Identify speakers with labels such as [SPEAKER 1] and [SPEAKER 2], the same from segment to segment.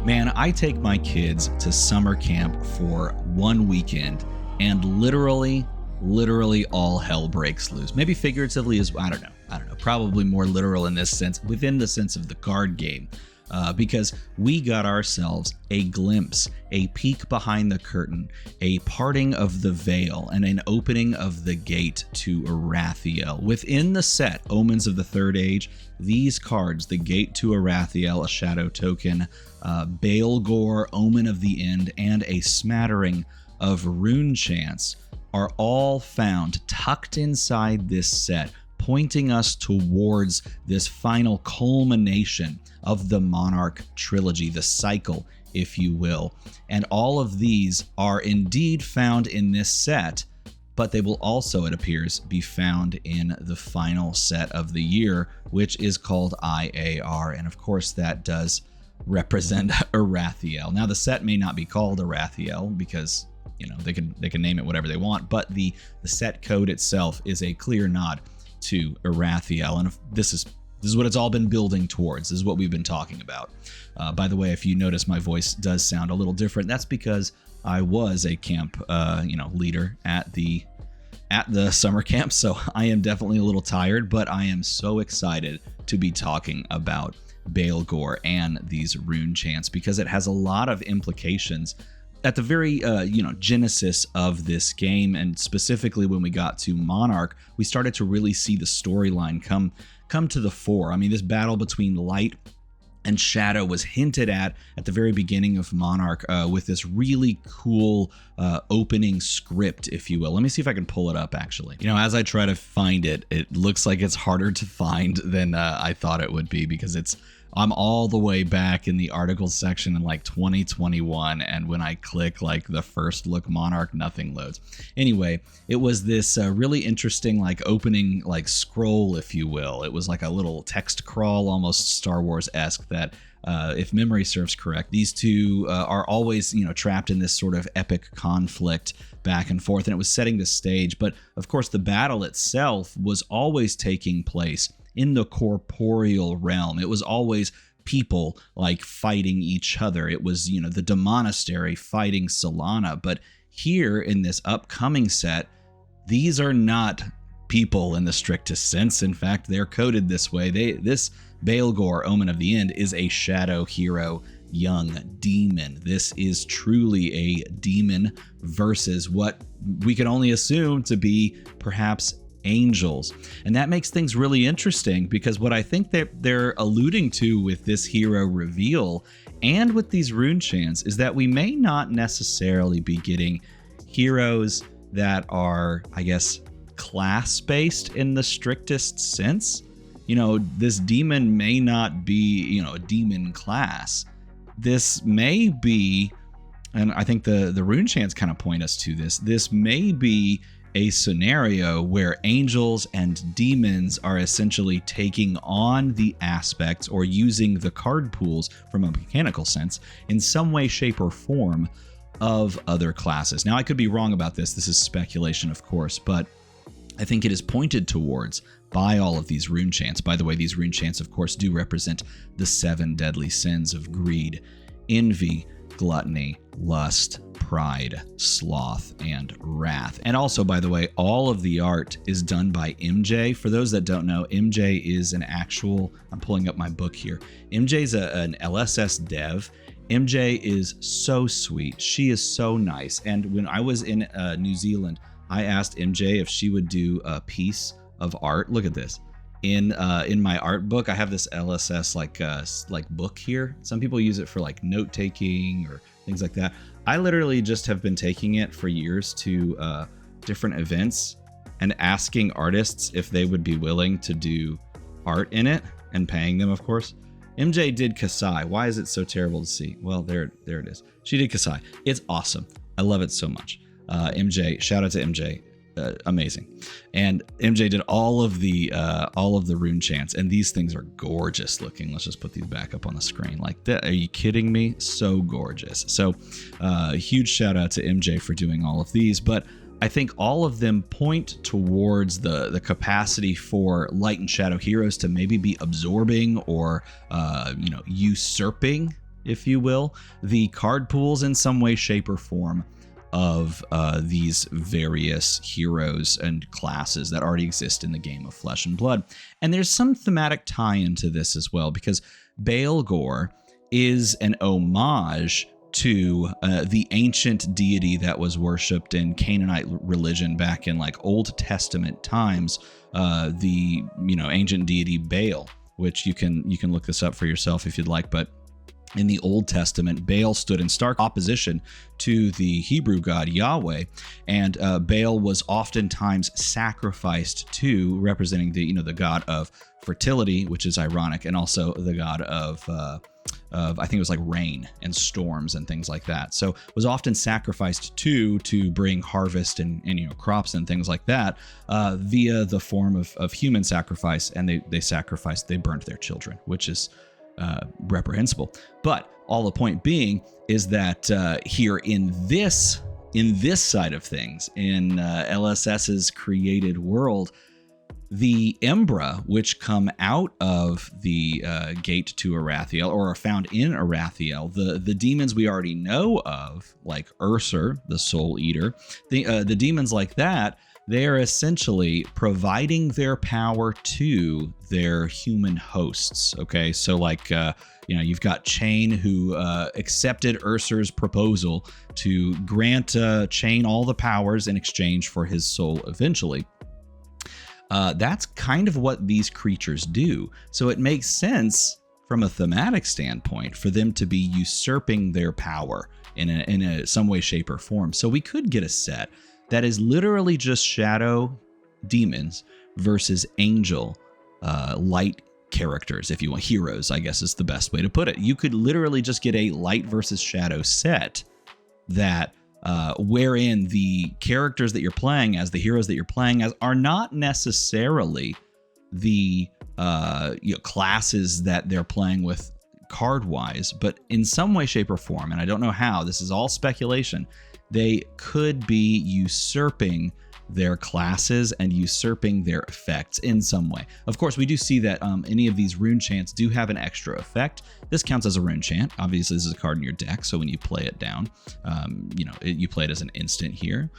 [SPEAKER 1] Man, I take my kids to summer camp for one weekend and literally all hell breaks loose. Maybe figuratively as I don't know. Probably more literal in this sense, within the sense of the card game. Because we got ourselves a glimpse, a peek behind the curtain, a parting of the veil, and an opening of the gate to Arathiel. Within the set, Omens of the Third Age, these cards, the Gate to Arathiel, a shadow token, Baelgor, Omen of the End, and a smattering of Rune Chants are all found tucked inside this set, pointing us towards this final culmination of the Monarch trilogy, the cycle, if you will. And all of these are indeed found in this set, but they will also, it appears, be found in the final set of the year, which is called IAR. And of course, that does represent Arathiel. Now, the set may not be called Arathiel because, you know, they can name it whatever they want, but the set code itself is a clear nod to Arathiel, and this is what it's all been building towards. This is what we've been talking about. By the way, if you notice my voice does sound a little different, that's because I was a camp leader at the summer camp, so I am definitely a little tired, but I am so excited to be talking about Baelgor and these Rune Chants because it has a lot of implications at the very genesis of this game, and specifically when we got to Monarch, we started to really see the storyline come to the fore. I mean, this battle between light and shadow was hinted at the very beginning of Monarch with this really cool opening script, if you will. Let me see if I can pull it up, actually. You know, as I try to find it, it looks like it's harder to find than I thought it would be because I'm all the way back in the articles section in like 2021, and when I click like the first look Monarch, nothing loads. Anyway, it was this really interesting like opening like scroll, if you will. It was like a little text crawl, almost Star Wars-esque, that if memory serves correct, these two are always, trapped in this sort of epic conflict back and forth, and it was setting the stage. But of course, the battle itself was always taking place in the corporeal realm. It was always people like fighting each other. It was, the Demonastery fighting Solana. But here in this upcoming set, these are not people in the strictest sense. In fact, they're coded this way. This Baelgor, Omen of the End, is a shadow hero young demon. This is truly a demon versus what we can only assume to be perhaps angels. And that makes things really interesting because what I think that they're alluding to with this hero reveal and with these Rune Chants is that we may not necessarily be getting heroes that are, I guess, class-based in the strictest sense. This demon may not be, a demon class. This may be, and I think the Rune Chants kind of point us to this may be a scenario where angels and demons are essentially taking on the aspects or using the card pools from a mechanical sense in some way, shape, or form of other classes. Now, I could be wrong about this. This is speculation, of course, but I think it is pointed towards by all of these Rune Chants. By the way, these Rune Chants, of course, do represent the 7 deadly sins of greed, envy, gluttony, lust, pride, sloth, and wrath. And also, by the way, all of the art is done by MJ. For those that don't know, MJ is an actual, I'm pulling up my book here. MJ's an LSS dev. MJ is so sweet. She is so nice. And when I was in New Zealand, I asked MJ if she would do a piece of art. Look at this. In my art book, I have this LSS like book here. Some people use it for like note taking or things like that. I literally just have been taking it for years to different events and asking artists if they would be willing to do art in it and paying them, of course. MJ did Kasai. Why is it so terrible to see? Well, there it is. She did Kasai. It's awesome. I love it so much. MJ, shout out to MJ. Amazing. And MJ did all of the Rune Chants, and these things are gorgeous looking. Let's just put these back up on the screen like that. Are you kidding me? So gorgeous. So huge shout out to MJ for doing all of these. But I think all of them point towards the capacity for light and shadow heroes to maybe be absorbing or usurping if you will, the card pools in some way, shape, or form of these various heroes and classes that already exist in the game of Flesh and Blood. And there's some thematic tie-in to this as well, because Baelgor is an homage to the ancient deity that was worshipped in Canaanite religion back in like Old Testament times, the ancient deity Baal, which you can look this up for yourself if you'd like, but in the Old Testament, Baal stood in stark opposition to the Hebrew god Yahweh, and Baal was oftentimes sacrificed to, representing the god of fertility, which is ironic, and also the god of I think it was like rain and storms and things like that. So was often sacrificed to bring harvest and crops and things like that via the form of human sacrifice, and they burnt their children, which is reprehensible. But all the point being is that here in this side of things, in LSS's created world, the Embra, which come out of the gate to Arathiel, or are found in Arathiel, the demons we already know of, like Ursur, the Soul Eater, the demons like that, they are essentially providing their power to their human hosts. Okay, so like you've got Chain, who accepted Ursur's proposal to grant Chain all the powers in exchange for his soul eventually. That's kind of what these creatures do. So it makes sense from a thematic standpoint for them to be usurping their power in some way, shape, or form. So we could get a set that is literally just shadow demons versus angel light characters, if you want, heroes, I guess is the best way to put it. You could literally just get a light versus shadow set that wherein the characters that you're playing as, the heroes that you're playing as, are not necessarily the classes that they're playing with card-wise, but in some way, shape, or form, and I don't know how, this is all speculation, they could be usurping their classes and usurping their effects in some way. Of course, we do see that any of these rune chants do have an extra effect. This counts as a rune chant. Obviously, this is a card in your deck, so when you play it down, you play it as an instant here.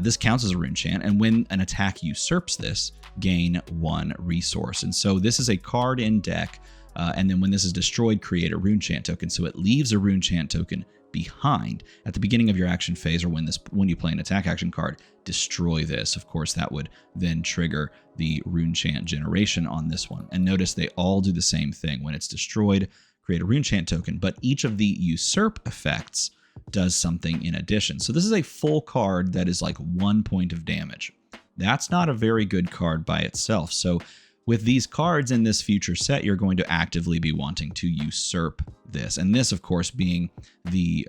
[SPEAKER 1] This counts as a rune chant, and when an attack usurps this, gain 1 resource. And so this is a card in deck, and then when this is destroyed, create a rune chant token. So it leaves a rune chant token behind at the beginning of your action phase, or when you play an attack action card, destroy this. Of course, that would then trigger the rune chant generation on this one. And notice they all do the same thing. When it's destroyed, create a rune chant token, but each of the usurp effects does something in addition. So this is a full card that is like 1 point of damage. That's not a very good card by itself. So with these cards in this future set, you're going to actively be wanting to usurp this. And this, of course, being the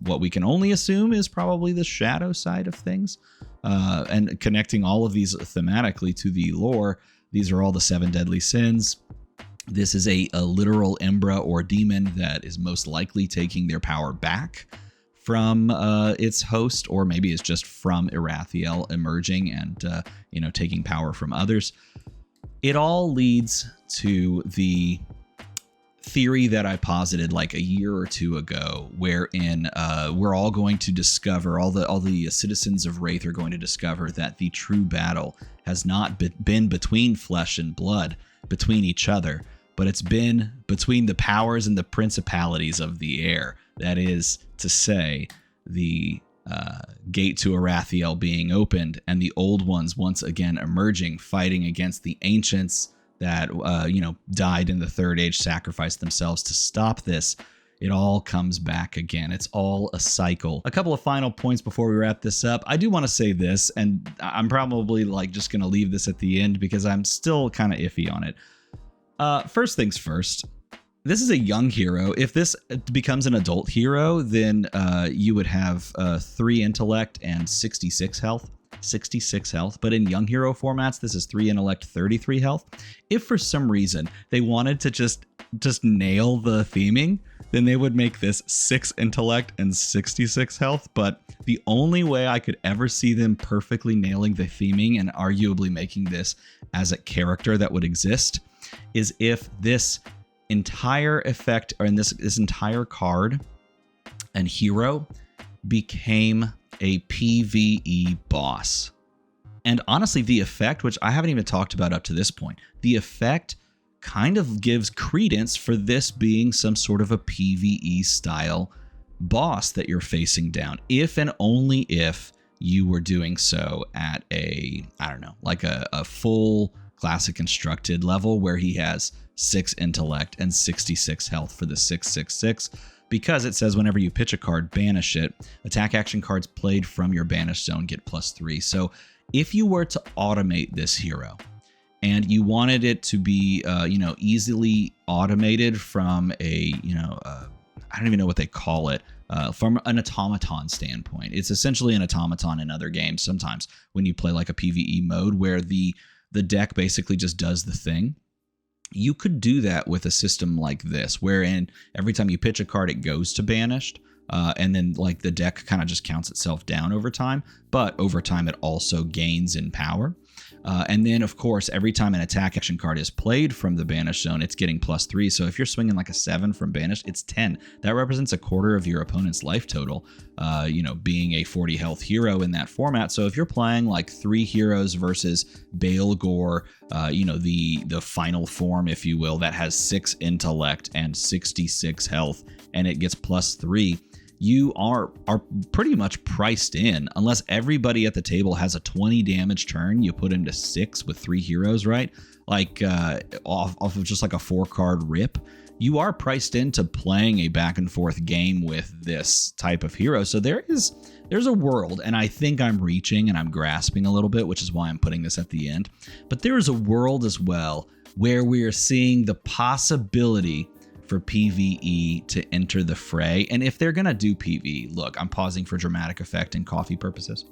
[SPEAKER 1] what we can only assume is probably the shadow side of things. And connecting all of these thematically to the lore, these are all the 7 deadly sins. This is a literal Embra or demon that is most likely taking their power back from its host, or maybe it's just from Arathiel emerging and taking power from others. It all leads to the theory that I posited like a year or two ago, wherein we're all going to discover, all the citizens of Wraith are going to discover that the true battle has not been between flesh and blood, between each other, but it's been between the powers and the principalities of the air. That is to say, the gate to Arathiel being opened and the old ones once again emerging, fighting against the ancients that died in the Third Age, sacrificed themselves to stop this. It all comes back again. It's all a cycle. A couple of final points before we wrap this up. I do want to say this, and I'm probably just going to leave this at the end because I'm still kind of iffy on it. First things first. This is a young hero. If this becomes an adult hero, then you would have 3 intellect and 66 health. 66 health. But in young hero formats, this is 3 intellect, 33 health. If for some reason they wanted to just nail the theming, then they would make this 6 intellect and 66 health. But the only way I could ever see them perfectly nailing the theming and arguably making this as a character that would exist is if this entire effect, or in this entire card and hero became a PvE boss. And honestly, the effect, which I haven't even talked about up to this point, the effect kind of gives credence for this being some sort of a PvE style boss that you're facing down, if and only if you were doing so at a, I don't know, like a full classic constructed level where he has 6 intellect and 66 health for the 666, because it says whenever you pitch a card, banish it. Attack action cards played from your banished zone get +3. So if you were to automate this hero and you wanted it to be, easily automated from a, I don't even know what they call it, from an automaton standpoint. It's essentially an automaton in other games sometimes when you play like a PvE mode where the deck basically just does the thing. You could do that with a system like this, wherein every time you pitch a card, it goes to banished. And then like the deck kind of just counts itself down over time, but over time it also gains in power. And then of course, every time an attack action card is played from the banished zone, it's getting +3. So if you're swinging like a 7 from banished, it's 10. That represents a quarter of your opponent's life total, being a 40 health hero in that format. So if you're playing like 3 heroes versus Baelgor, the final form, if you will, that has 6 intellect and 66 health, and it gets +3, you are pretty much priced in, unless everybody at the table has a 20 damage turn. You put into 6 with 3 heroes, right? Like off of just like a 4-card rip. You are priced into playing a back and forth game with this type of hero. So there's a world, and I think I'm reaching and I'm grasping a little bit, which is why I'm putting this at the end. But there is a world as well where we are seeing the possibility for PvE to enter the fray. And if they're going to do PvE, look, I'm pausing for dramatic effect and coffee purposes.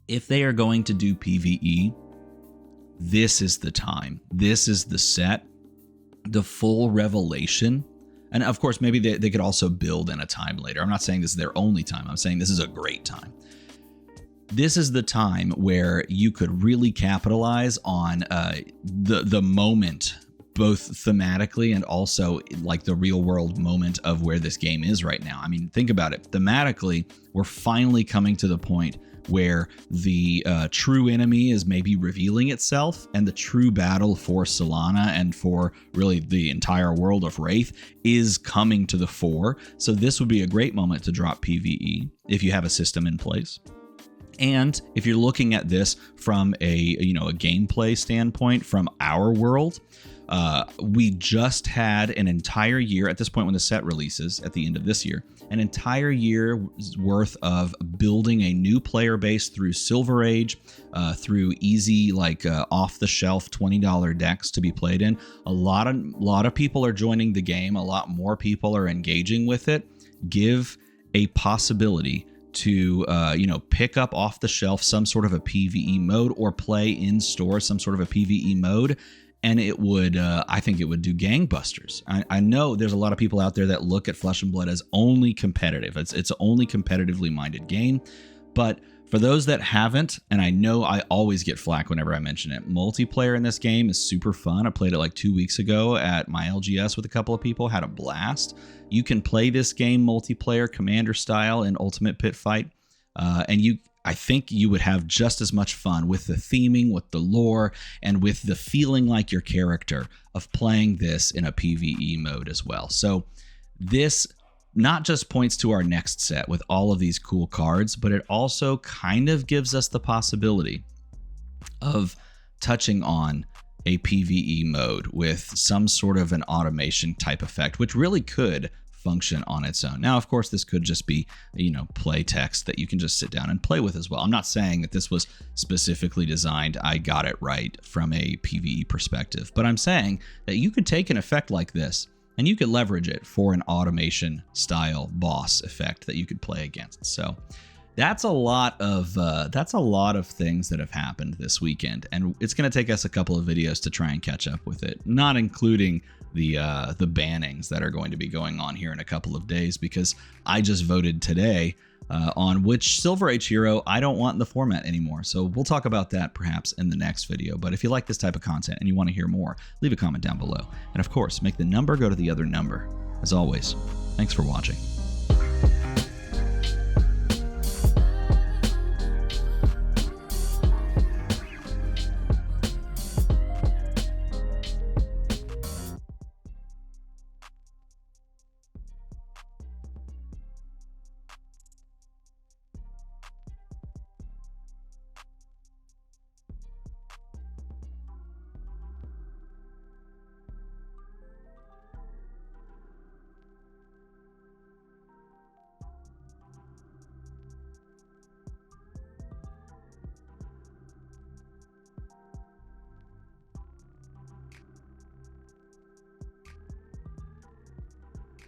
[SPEAKER 1] If they are going to do PvE, this is the time. This is the set, the full revelation. And of course, maybe they could also build in a time later. I'm not saying this is their only time. I'm saying this is a great time. This is the time where you could really capitalize on the moment, both thematically and also like the real world moment of where this game is right now. I mean, think about it. Thematically, we're finally coming to the point where the true enemy is maybe revealing itself, and the true battle for Solana and for really the entire world of Wraith is coming to the fore. So this would be a great moment to drop PvE if you have a system in place. And if you're looking at this from a gameplay standpoint from our world, we just had an entire year at this point when the set releases at the end of this year, an entire year's worth of building a new player base through Silver Age, through easy, off the shelf $20 decks to be played in. A lot of people are joining the game. A lot more people are engaging with it. Give a possibility to pick up off the shelf some sort of a PvE mode or play in store some sort of a PvE mode, and it would I think it would do gangbusters. I know there's a lot of people out there that look at Flesh and Blood as only competitive. It's only competitively minded game, but for those that haven't, and I know I always get flack whenever I mention it, multiplayer in this game is super fun. I played it like 2 weeks ago at my LGS with a couple of people, had a blast. You can play this game multiplayer, commander style in Ultimate Pit Fight, and I think you would have just as much fun with the theming, with the lore, and with the feeling like your character of playing this in a PvE mode as well. So this not just points to our next set with all of these cool cards, but it also kind of gives us the possibility of touching on a PvE mode with some sort of an automation type effect, which really could function on its own. Now, of course, this could just be, play text that you can just sit down and play with as well. I'm not saying that this was specifically designed, I got it right from a PvE perspective, but I'm saying that you could take an effect like this and you could leverage it for an automation style boss effect that you could play against. So that's a lot of things that have happened this weekend, and it's going to take us a couple of videos to try and catch up with it, not including the bannings that are going to be going on here in a couple of days, because I just voted today on which Silver Age hero I don't want in the format anymore. So we'll talk about that perhaps in the next video. But if you like this type of content and you want to hear more, leave a comment down below. And of course, make the number go to the other number. As always, thanks for watching.